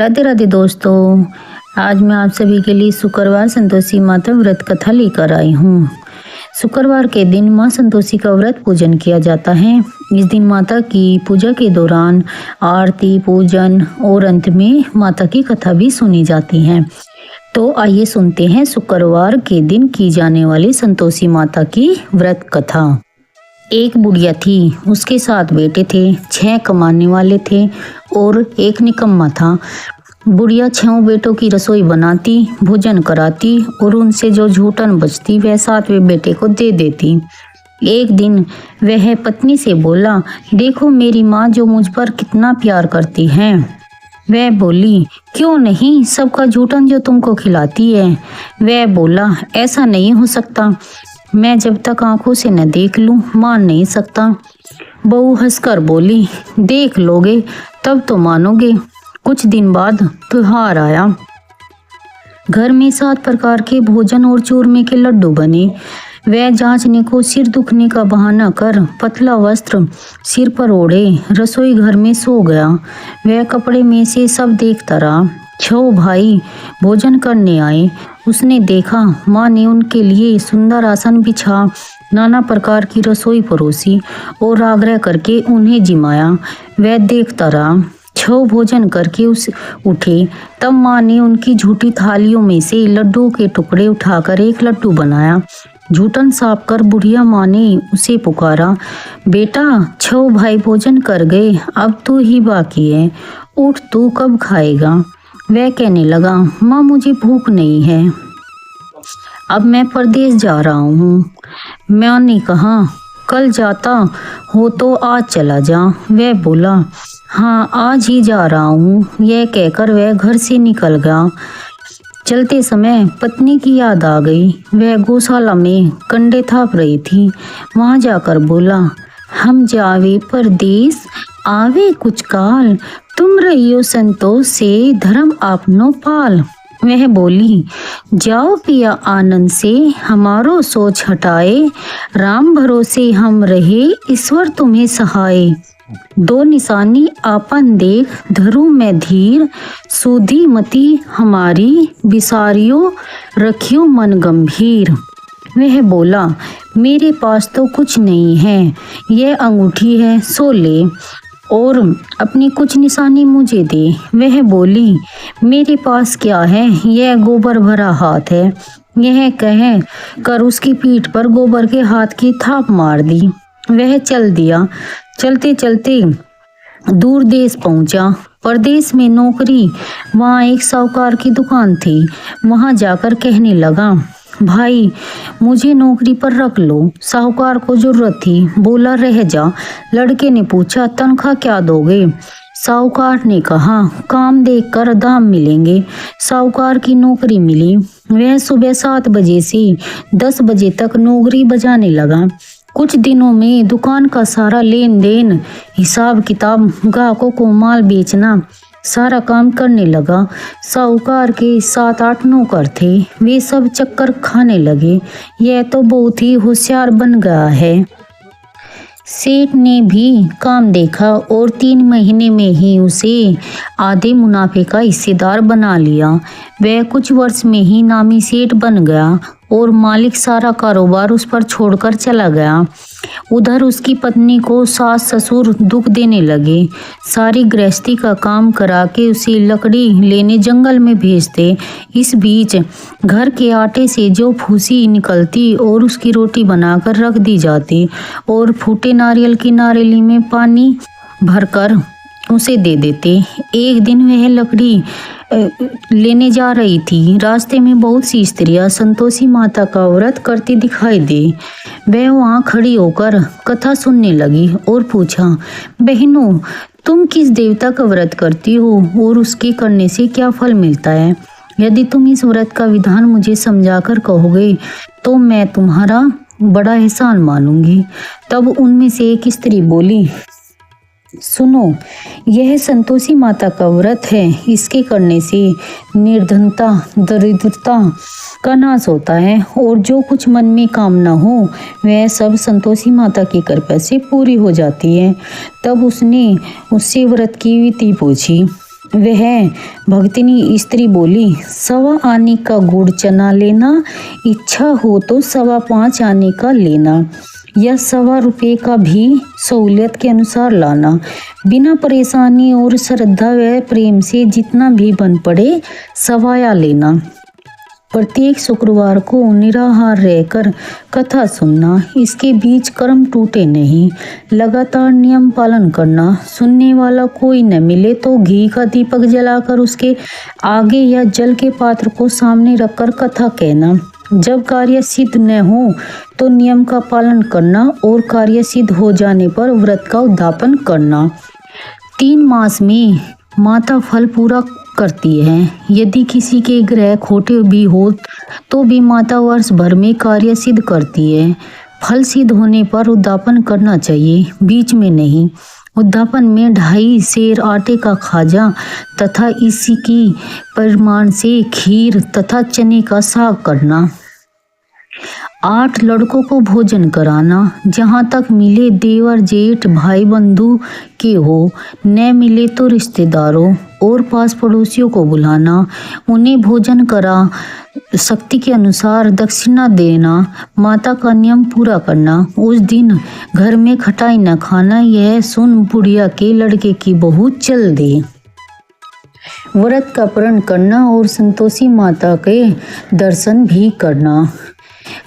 राधे राधे दोस्तों, आज मैं आप सभी के लिए शुक्रवार संतोषी माता व्रत कथा लेकर आई हूँ। शुक्रवार के दिन माँ संतोषी का व्रत पूजन किया जाता है। इस दिन माता की पूजा के दौरान आरती, पूजन और अंत में माता की कथा भी सुनी जाती है। तो आइए सुनते हैं शुक्रवार के दिन की जाने वाली संतोषी माता की व्रत कथा। एक बुढ़िया थी, उसके 7 बेटे थे, 6 कमाने वाले थे और एक निकम्मा था। बुढ़िया 6 बेटों की रसोई बनाती, भोजन कराती और उनसे जो झूठन बचती वह 7वें बेटे को दे देती। एक दिन वह पत्नी से बोला, देखो मेरी माँ जो मुझ पर कितना प्यार करती है। वह बोली, क्यों नहीं, सबका झूठन जो तुमको खिलाती है। वह बोला, ऐसा नहीं हो सकता, मैं जब तक आंखों से न देख लूं मान नहीं सकता। बहू हंसकर बोली, देख लोगे तब तो मानोगे। कुछ दिन बाद त्योहार आया। घर में 7 प्रकार के भोजन और चूरमे के लड्डू बने। वह जांचने को सिर दुखने का बहाना कर पतला वस्त्र सिर पर ओढ़े रसोई घर में सो गया। वह कपड़े में से सब देखता रहा। 6 भाई भोजन करने आए। उसने देखा माँ ने उनके लिए सुंदर आसन बिछा नाना प्रकार की रसोई परोसी और आग्रह करके उन्हें जिमाया। वह देखता रहा। 6 भोजन करके उठे। तब माँ ने उनकी झूठी थालियों में से लड्डू के टुकड़े उठाकर एक लड्डू बनाया। झूठन साफ कर बुढ़िया माँ ने उसे पुकारा, बेटा 6 भाई भोजन कर गए, अब तू ही बाकी है, उठ तू कब खाएगा। वह कहने लगा, माँ मुझे भूख नहीं है, अब मैं परदेश जा रहा हूँ। माँ ने कहा, कल जाता हो तो आज चला जा। वह बोला, हाँ आज ही जा रहा हूँ। यह कहकर वह घर से निकल गया। चलते समय पत्नी की याद आ गई। वह गौशाला में कंडे थाप रही थी। वहां जाकर बोला, हम जावे परदेश आवे कुछ काल, तुम रहियो संतोष से धर्म आपनो पाल। वह बोली, जाओ पिया आनंद से हमारो सोच हटाए, राम भरोसे हम रहे ईश्वर तुम्हें सहाय। 2 निशानी आपन देख धरू में धीर, सूधी मती हमारी बिसारियो रखियो मन गंभीर। वह बोला, मेरे पास तो कुछ नहीं है, यह अंगूठी है सो ले और अपनी कुछ निशानी मुझे दे। वह बोली, मेरे पास क्या है, यह गोबर भरा हाथ है। यह कह कर उसकी पीठ पर गोबर के हाथ की थाप मार दी। वह चल दिया। चलते चलते दूर देश पहुंचा। परदेश में नौकरी। वहाँ एक साहूकार की दुकान थी। वहाँ जाकर कहने लगा, भाई मुझे नौकरी पर रख लो। साहूकार को जरूरत थी, बोला रह जा। लड़के ने पूछा, तनख्वाह क्या दोगे। साहूकार ने कहा, काम देखकर दाम मिलेंगे। साहूकार की नौकरी मिली। वह सुबह 7 बजे से 10 बजे तक नौकरी बजाने लगा। कुछ दिनों में दुकान का सारा लेन देन, हिसाब किताब, ग्राहकों को माल बेचना, सारा काम करने लगा। साहूकार के 7-8 नौकर थे। वे सब चक्कर खाने लगे। यह तो बहुत ही होशियार बन गया है। सेठ ने भी काम देखा और 3 महीने में ही उसे आधे मुनाफे का हिस्सेदार बना लिया। वह कुछ वर्ष में ही नामी सेठ बन गया और मालिक सारा कारोबार उस पर छोड़कर चला गया। उधर उसकी पत्नी को सास ससुर दुख देने लगे। सारी गृहस्थी का काम करा के उसे लकड़ी लेने जंगल में भेजते। इस बीच घर के आटे से जो फूसी निकलती और उसकी रोटी बनाकर रख दी जाती और फूटे नारियल की नारेली में पानी भरकर उसे दे देते। एक दिन वह लकड़ी लेने जा रही थी। रास्ते में बहुत सी स्त्रियां संतोषी माता का व्रत करती दिखाई दी। वह वहां खड़ी होकर कथा सुनने लगी और पूछा, बहनों तुम किस देवता का व्रत करती हो और उसके करने से क्या फल मिलता है। यदि तुम इस व्रत का विधान मुझे समझाकर कहोगे तो मैं तुम्हारा बड़ा एहसान मानूंगी। तब उनमें से एक स्त्री बोली, सुनो, यह संतोषी माता का व्रत है। इसके करने से निर्धनता, दरिद्रता का नाश होता है और जो कुछ मन में कामना हो वह सब संतोषी माता की कृपा से पूरी हो जाती है। तब उसने उससे व्रत की विधि पूछी। वह भक्तिनी स्त्री बोली, 1.25 आने का गुड़ चना लेना, इच्छा हो तो 5.25 आने का लेना, या 1.25 रुपये का भी सहूलियत के अनुसार लाना। बिना परेशानी और श्रद्धा व प्रेम से जितना भी बन पड़े सवाया लेना। प्रत्येक शुक्रवार को निराहार रहकर कथा सुनना, इसके बीच कर्म टूटे नहीं। लगातार नियम पालन करना। सुनने वाला कोई न मिले तो घी का दीपक जलाकर उसके आगे या जल के पात्र को सामने रखकर कथा कहना। जब कार्य सिद्ध न हो तो नियम का पालन करना और कार्य सिद्ध हो जाने पर व्रत का उद्यापन करना। 3 मास में माता फल पूरा करती है। यदि किसी के ग्रह खोटे भी हो तो भी माता वर्ष भर में कार्य सिद्ध करती है। फल सिद्ध होने पर उद्यापन करना चाहिए, बीच में नहीं। उद्यापन में 2.5 सेर आटे का खाजा तथा इसी की परिमाण से खीर तथा चने का साग करना। 8 लड़कों को भोजन कराना। जहाँ तक मिले देवर जेठ भाई बंधु के हो, न मिले तो रिश्तेदारों और पास पड़ोसियों को बुलाना। उन्हें भोजन करा शक्ति के अनुसार दक्षिणा देना। माता का नियम पूरा करना। उस दिन घर में खटाई न खाना। यह सुन बुढ़िया के लड़के की बहू चल दे। व्रत का प्रण करना और संतोषी माता के दर्शन भी करना।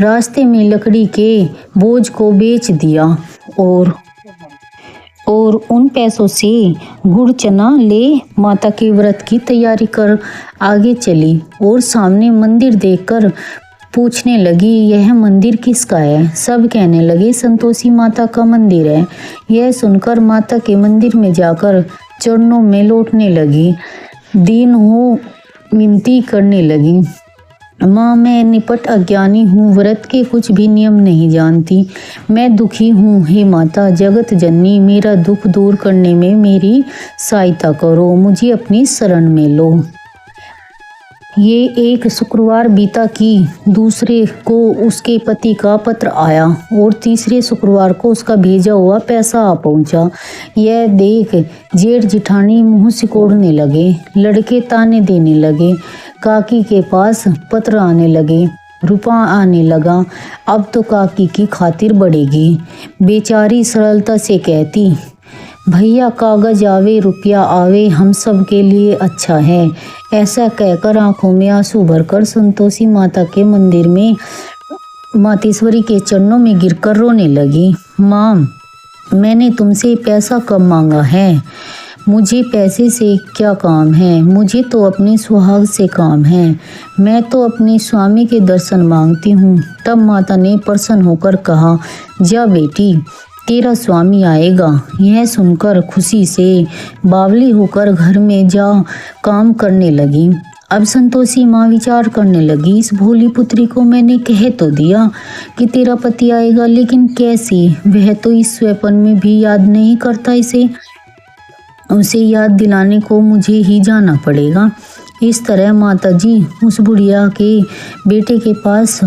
रास्ते में लकड़ी के बोझ को बेच दिया और उन पैसों से गुड़ चना ले माता के व्रत की तैयारी कर आगे चली और सामने मंदिर देखकर पूछने लगी, यह मंदिर किसका है? सब कहने लगे, संतोषी माता का मंदिर है। यह सुनकर माता के मंदिर में जाकर चरणों में लौटने लगी। दीन हो विनती करने लगी, माँ मैं निपट अज्ञानी हूँ, व्रत के कुछ भी नियम नहीं जानती। मैं दुखी हूँ, हे माता जगत जननी, मेरा दुख दूर करने में मेरी सहायता करो, मुझे अपनी शरण में लो। ये एक शुक्रवार बीता कि दूसरे को उसके पति का पत्र आया और तीसरे शुक्रवार को उसका भेजा हुआ पैसा आ पहुंचा। यह देख जेठ जिठानी मुंह सिकोड़ने लगे। लड़के ताने देने लगे। काकी के पास पत्र आने लगे, रुपया आने लगा। अब तो काकी की खातिर बढ़ेगी। बेचारी सरलता से कहती, भैया कागज आवे रुपया आवे, हम सब के लिए अच्छा है। ऐसा कहकर आंखों में आंसू भरकर संतोषी माता के मंदिर में मातेश्वरी के चरणों में गिरकर रोने लगी। माँ मैंने तुमसे पैसा कम मांगा है, मुझे पैसे से क्या काम है, मुझे तो अपने सुहाग से काम है। मैं तो अपने स्वामी के दर्शन मांगती हूँ। तब माता ने प्रसन्न होकर कहा, जा बेटी तेरा स्वामी आएगा। यह सुनकर खुशी से बावली होकर घर में जा काम करने लगी। अब संतोषी माँ विचार करने लगी, इस भोली पुत्री को मैंने कह तो दिया कि तेरा पति आएगा, लेकिन कैसे? वह तो इस स्वप्न में भी याद नहीं करता इसे। उसे याद दिलाने को मुझे ही जाना पड़ेगा। इस तरह माताजी उस बुढ़िया के बेटे के पास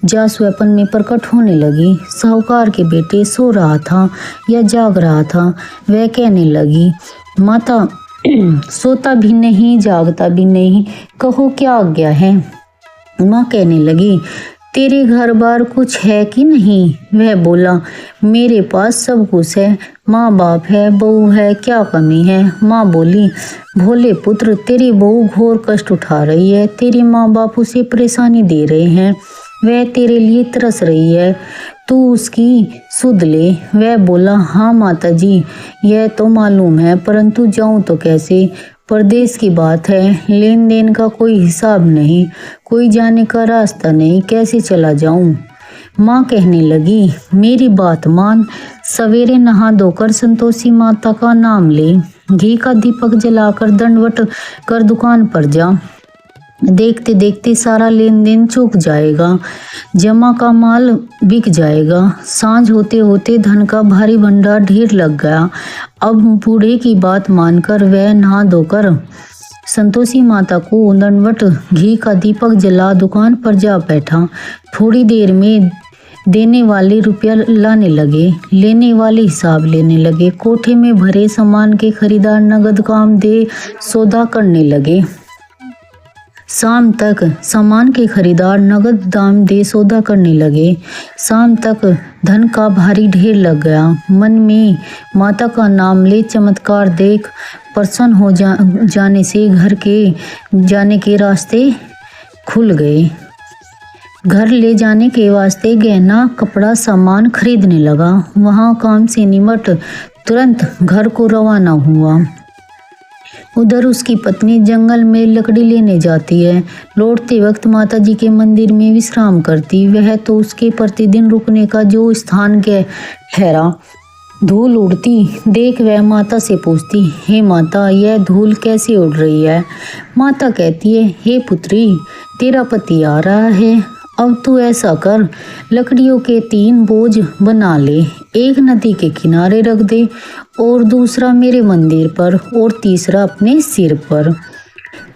जा स्वप्न में प्रकट होने लगी। साहूकार के बेटे सो रहा था या जाग रहा था। वह कहने लगी, माता सोता भी नहीं जागता भी नहीं, कहो क्या आज्ञा है? माँ कहने लगी, तेरे घर बार कुछ है कि नहीं? वह बोला, मेरे पास सब कुछ है, माँ बाप है, बहू है, क्या कमी है? माँ बोली, भोले पुत्र तेरी बहू घोर कष्ट उठा रही है, तेरे माँ बाप उसे परेशानी दे रहे हैं, वह तेरे लिए तरस रही है, तू उसकी सुध ले। वह बोला, हाँ माता जी यह तो मालूम है, परंतु जाऊं तो कैसे? परदेश की बात है, लेन देन का कोई हिसाब नहीं, कोई जाने का रास्ता नहीं, कैसे चला जाऊं? माँ कहने लगी, मेरी बात मान, सवेरे नहा धोकर संतोषी माता का नाम ले, घी का दीपक जलाकर दंडवत कर दुकान पर जा। देखते देखते सारा लेन देन चूक जाएगा, जमा का माल बिक जाएगा। सांझ होते होते धन का भारी भंडार ढेर लग गया। अब बूढ़े की बात मानकर वह नहा धोकर संतोषी माता को दंडवत घी का दीपक जला दुकान पर जा बैठा। थोड़ी देर में देने वाले रुपया लाने लगे, लेने वाले हिसाब लेने लगे। कोठे में भरे सामान के खरीदार नगद काम दे सौदा करने लगे। शाम तक सामान के खरीदार नगद दाम दे सौदा करने लगे। शाम तक धन का भारी ढेर लग गया। मन में माता का नाम ले चमत्कार देख प्रसन्न हो जाने से घर के जाने के रास्ते खुल गए। घर ले जाने के वास्ते गहना कपड़ा सामान खरीदने लगा। वहाँ काम से निमट तुरंत घर को रवाना हुआ। उधर उसकी पत्नी जंगल में लकड़ी लेने जाती है। लौटते वक्त माता जी के मंदिर में विश्राम करती। वह तो उसके प्रतिदिन रुकने का जो स्थान के ठहरा। धूल उड़ती देख वह माता से पूछती, हे माता, यह धूल कैसे उड़ रही है? माता कहती है, हे पुत्री, तेरा पति आ रहा है। अब तू ऐसा कर, लकड़ियों के 3 बोझ बना ले। एक नदी के किनारे रख दे और दूसरा मेरे मंदिर पर और तीसरा अपने सिर पर।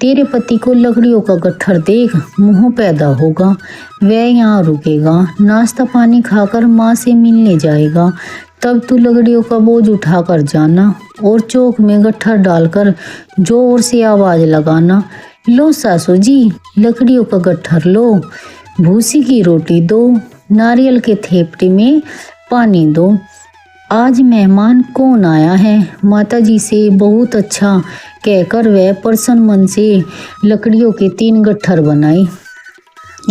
तेरे पति को लकड़ियों का गट्ठर देख मोह पैदा होगा। वह यहाँ रुकेगा, नाश्ता पानी खाकर माँ से मिलने जाएगा। तब तू लकड़ियों का बोझ उठाकर जाना और चौक में गट्ठर डालकर जोर से आवाज लगाना, लो सासू जी, लकड़ियों का गट्ठर लो, भूसी की रोटी दो, नारियल के थेपटे में पानी दो। आज मेहमान कौन आया है? माता जी से बहुत अच्छा कहकर वह प्रसन्न मन से लकड़ियों के 3 गट्ठर बनाई,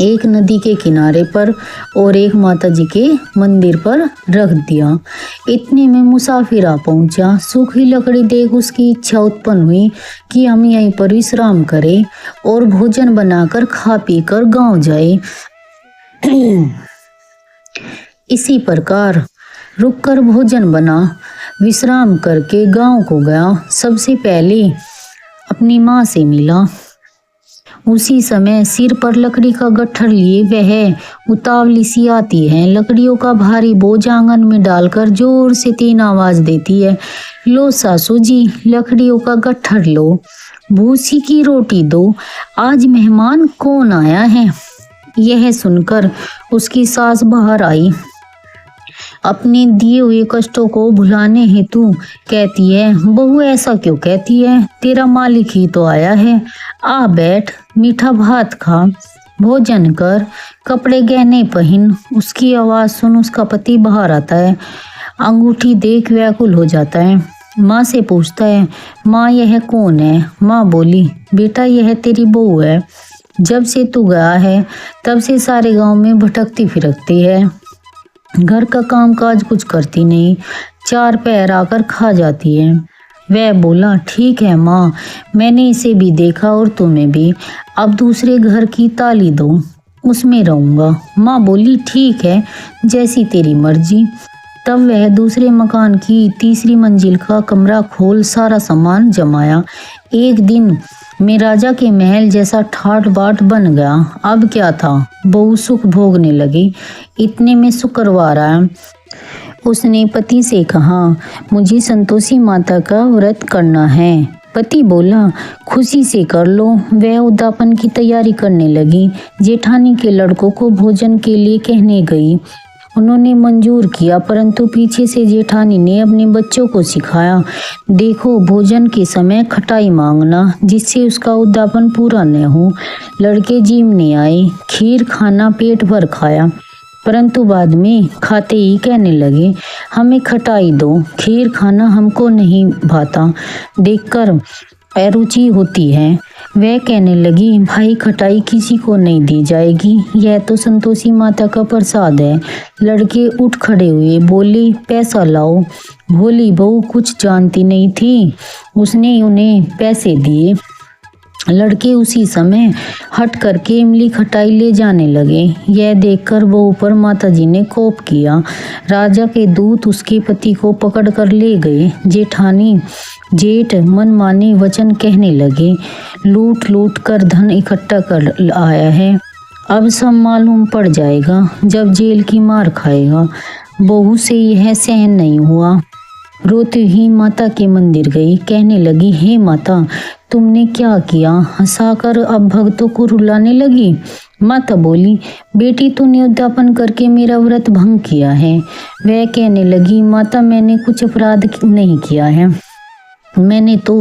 एक नदी के किनारे पर और एक माता जी के मंदिर पर रख दिया। इतने में मुसाफिर आ पहुंचा। सूखी लकड़ी देख उसकी इच्छा उत्पन्न हुई कि हम यहीं पर विश्राम करें और भोजन बनाकर खा पी कर गाँव जाए। इसी प्रकार रुककर भोजन बना, विश्राम करके गांव को गया। सबसे पहले अपनी माँ से मिला। उसी समय सिर पर लकड़ी का गट्ठर लिए वह उतावली सी आती है। लकड़ियों का भारी बोझ आंगन में डालकर जोर से 3 आवाज देती है, लो सासू जी, लकड़ियों का गट्ठर लो, भूसी की रोटी दो, आज मेहमान कौन आया है? यह सुनकर उसकी सास बाहर आई। अपने दिए हुए कष्टों को भुलाने हेतु कहती है, बहू ऐसा क्यों कहती है? तेरा मालिक ही तो आया है। आ बैठ, मीठा भात खा, भोजन कर, कपड़े गहने पहन। उसकी आवाज सुन उसका पति बाहर आता है। अंगूठी देख व्याकुल हो जाता है। माँ से पूछता है, माँ यह कौन है? माँ बोली, बेटा यह तेरी बहू है। जब से तू गया है तब से सारे गांव में भटकती फिरकती है। घर का काम काज कुछ करती नहीं, 4 पैर आकर खा जाती है। वह बोला, ठीक है माँ, मैंने इसे भी देखा और तुम्हें भी। अब दूसरे घर की ताली दो, उसमें रहूंगा। माँ बोली, ठीक है, जैसी तेरी मर्जी। तब वह दूसरे मकान की 3री मंजिल का कमरा खोल सारा सामान जमाया। एक दिन में राजा के महल जैसा ठाट बाट बन गया। अब क्या था, बहू सुख भोगने लगी। इतने में शुक्रवार आया। उसने पति से कहा, मुझे संतोषी माता का व्रत करना है। पति बोला, खुशी से कर लो। वह उद्यापन की तैयारी करने लगी। जेठानी के लड़कों को भोजन के लिए कहने गई। उन्होंने मंजूर किया, परंतु पीछे से जेठानी ने अपने बच्चों को सिखाया, देखो भोजन के समय खटाई मांगना, जिससे उसका उद्यापन पूरा न हो। लड़के जीमने आए, खीर खाना पेट भर खाया, परंतु बाद में खाते ही कहने लगे, हमें खटाई दो, खीर खाना हमको नहीं भाता, देखकर अरुचि होती है। वह कहने लगी, भाई खटाई किसी को नहीं दी जाएगी, यह तो संतोषी माता का प्रसाद है। लड़के उठ खड़े हुए, बोले, पैसा लाओ। भोली बहू कुछ जानती नहीं थी, उसने उन्हें पैसे दिए। लड़के उसी समय हट करके इमली खटाई ले जाने लगे। यह देखकर बहू पर माताजी ने कोप किया। राजा के दूत उसके पति को पकड़ कर ले गए। जेठानी जेठ मनमाने वचन कहने लगे, लूट लूट कर धन इकट्ठा कर आया है, अब सब मालूम पड़ जाएगा, जब जेल की मार खाएगा। बहू से यह सहन नहीं हुआ। रोती ही माता के मंदिर गई। कहने लगी, हे माता, तुमने क्या किया? हंसाकर अब भक्तों को रुलाने लगी। माता बोली, बेटी तूने उद्यापन करके मेरा व्रत भंग किया है। वह कहने लगी, माता मैंने कुछ अपराध नहीं किया है, मैंने तो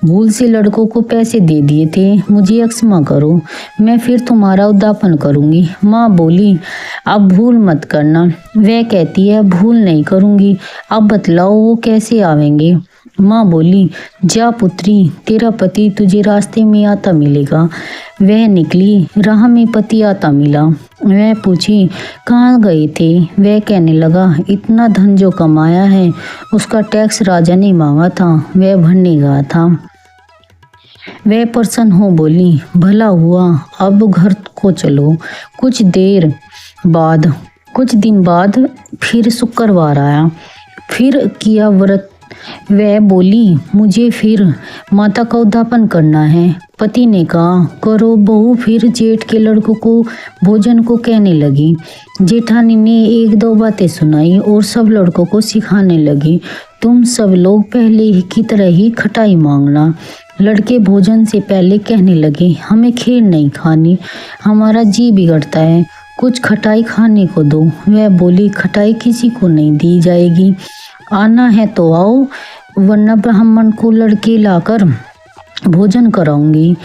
भूल से लड़कों को पैसे दे दिए थे, मुझे क्षमा करो, मैं फिर तुम्हारा उद्यापन करूंगी। माँ बोली, अब भूल मत करना। वह कहती है, भूल नहीं करूंगी, अब बतलाओ वो कैसे आवेंगे? माँ बोली, जा पुत्री, तेरा पति तुझे रास्ते में आता मिलेगा। वह निकली, राह में पति आता मिला। वह पूछी, कहाँ गए थे? वह कहने लगा, इतना धन जो कमाया है उसका टैक्स राजा ने मांगा था, वह भरने गया था। वह प्रसन्न हो बोली, भला हुआ, अब घर को चलो। कुछ दिन बाद फिर शुक्रवार आया, फिर किया व्रत। वह बोली, मुझे फिर माता का उद्यापन करना है। पति ने कहा, करो। बहू फिर जेठ के लड़कों को भोजन को कहने लगी। जेठानी ने एक दो बातें सुनाई और सब लड़कों को सिखाने लगी, तुम सब लोग पहले की तरह ही खटाई मांगना। लड़के भोजन से पहले कहने लगे, हमें खीर नहीं खानी, हमारा जी बिगड़ता है, कुछ खटाई खाने को दो। वह बोली, खटाई किसी को नहीं दी जाएगी, आना है तो आओ, वरना ब्राह्मण को लड़के लाकर भोजन कराऊंगी।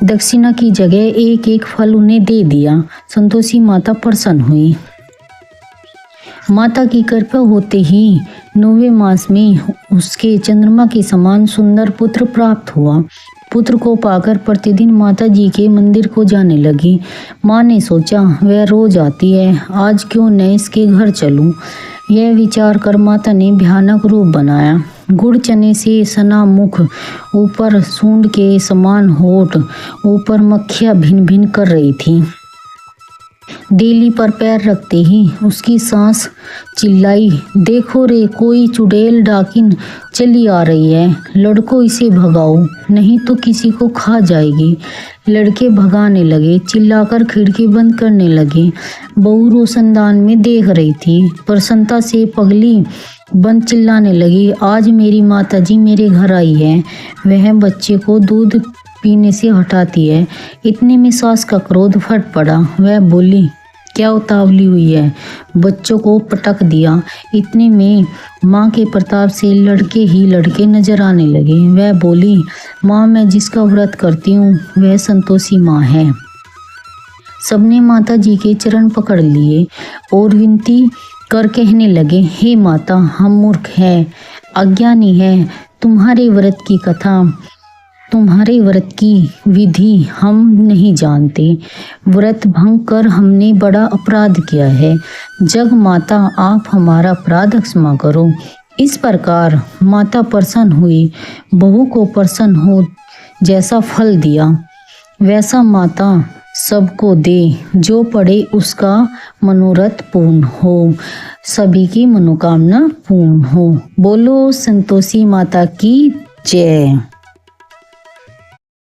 दक्षिणा की जगह एक एक फल उन्हें दे दिया। संतोषी माता प्रसन्न हुई। माता की कृपा होते ही 9वें मास में उसके चंद्रमा के समान सुंदर पुत्र प्राप्त हुआ। पुत्र को पाकर प्रतिदिन माता जी के मंदिर को जाने लगी। माँ ने सोचा, वह रोज आती है, आज क्यों न इसके घर चलूं। यह विचार कर माता ने भयानक रूप बनाया। गुड़ चने से सना मुख, ऊपर सूंड के समान होठ, ऊपर मक्खियां भिन भिन कर रही थी। डेली पर पैर रखते ही उसकी सांस चिल्लाई, देखो रे, कोई चुड़ैल डाकिन चली आ रही है, लड़कों इसे भगाओ, नहीं तो किसी को खा जाएगी। लड़के भगाने लगे, चिल्लाकर खिड़की बंद करने लगे। बहू रोशनदान में देख रही थी, प्रसन्नता से पगली बंद चिल्लाने लगी, आज मेरी माताजी मेरे घर आई है, वह बच्चे को दूध पीने से हटाती है। इतने में सास का क्रोध फट पड़ा। वह बोली, क्या उतावली हुई है, बच्चों को पटक दिया। इतने में माँ के प्रताप से लड़के ही लड़के नजर आने लगे। वह बोली, माँ, मैं जिसका व्रत करती हूँ वह संतोषी माँ है। सबने माता जी के चरण पकड़ लिए और विनती कर कहने लगे, हे माता, हम मूर्ख हैं, अज्ञानी हैं, तुम्हारे व्रत की विधि हम नहीं जानते। व्रत भंग कर हमने बड़ा अपराध किया है। जग माता, आप हमारा अपराध क्षमा करो। इस प्रकार माता प्रसन्न हुई। बहू को प्रसन्न हो जैसा फल दिया वैसा माता सबको दे, जो पड़े उसका मनोरथ पूर्ण हो, सभी की मनोकामना पूर्ण हो। बोलो संतोषी माता की जय।